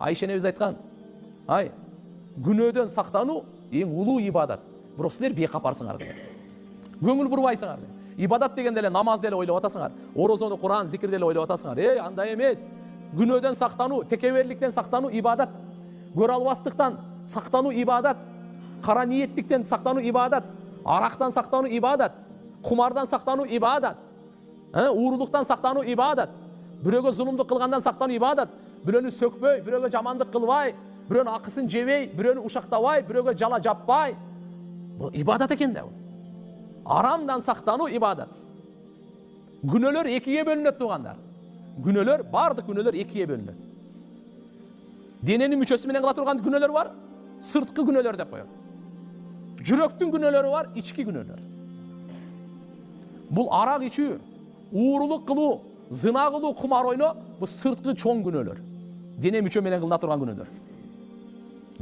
Айша энебиз айткан, ай, күнөөдөн сактануу эң улуу ибадат. Бирок силер бейкап барсыңар деген. Көңүл бурбайсыңар. Ибадат дегенде эле намаз деле ойлоп атасыңар. Орозону, Куран, зикир деле ойлоп атасыңар. Андай эмес. Күнөөдөн сактануу, текеберликтен сактануу ибадат. Көрө албастыктан сактануу ибадат. Кара ниеттиктен сактануу ибадат. Арактан сактануу ибадат. Кумардан сактануу ибадат. Уурулуктан сактануу ибадат. Бирөөгө зулумдук кылгандан сактануу ибадат. Бирөөнү сөкпөй, бирөөгө жамандык кылбай, бирөөнүн акысын жебей, бирөөнү ушактабай, бирөөгө жала жаппай. Бул ибадат экен да. Арамдан сактануу ибадат. Күнөөлөр экиге бөлүнөт туугандар. Күнөөлөр, бардык күнөөлөр экиге бөлүнөт. Дененин мүчөсү менен кыла турган күнөөлөр бар, сырткы күнөөлөр деп коет. Жүрөктүн күнөөлөрү бар, ички күнөөлөр. Бул арак ичүү, уурулук кылуу, зына кылуу, кумар ойноо, бул сырткы чоң күнөөлөр. Дене мүчө менен кылына турган күнөөлөр.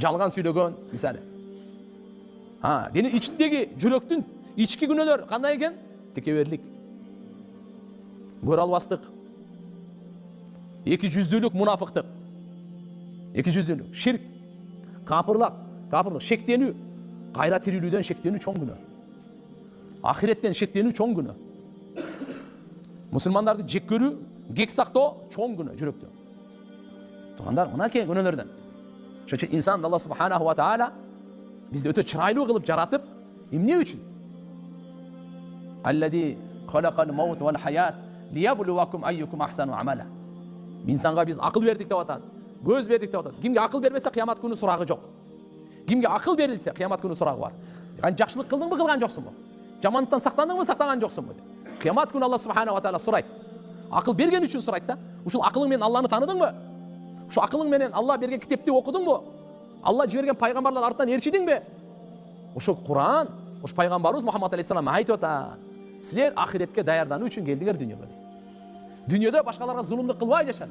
Жалган сүйлөгөн, мисалы. Дене ичиндеги жүрөктүн ички күнөөлөр кандай экен? Текеберлик, көрө албастык, эки жүздүүлүк, мунафыктык, эки жүздүүлүк, ширк, капырлык, шектенүү, кайра тирилүүдөн шектенүү чоң күнөө. Ахиреттен шектенүү чоң күнөө. Мусулмандарды жек көрүү, кек сактоо чоң күнөө жүрөктө. Туугандар, мынакей күнөөлөрдөн. Ошон үчүн инсан Алла субханаху ва таала бизди өтө чырайлуу кылып жаратып, эмне үчүн? Аллади халакал маут вал хаят лияблувакум айюкум ахсану амала. Инсанга биз акыл бердик деп атат, көз бердик деп атат. Кимге акыл бербесе кыямат күнү сурагы жок. Кимге акыл берилсе кыямат күнү сурагы бар. Жакшылык кылдыңбы, кылган жоксуңбу? Жамандыктан сактандыңбы, сактаган жоксуңбу? Кыямат күнү Алла субханаху ва таала сурайт. Акыл берген үчүн сурайт да. Ушул акылың менен Алланы таныдыңбы? Ушул акылың менен Алла берген китепти окудуңбу? Алла жиберген пайгамбарлар артынан ээрчидиңби? Ошо Куран, ошо пайгамбарыбыз Мухаммад алейхиссалам айтып атат. Силер ахиретке даярдануу үчүн келдиңер дүйнөгө. Дүйнөдө башкаларга зулумдук кылбай жаша.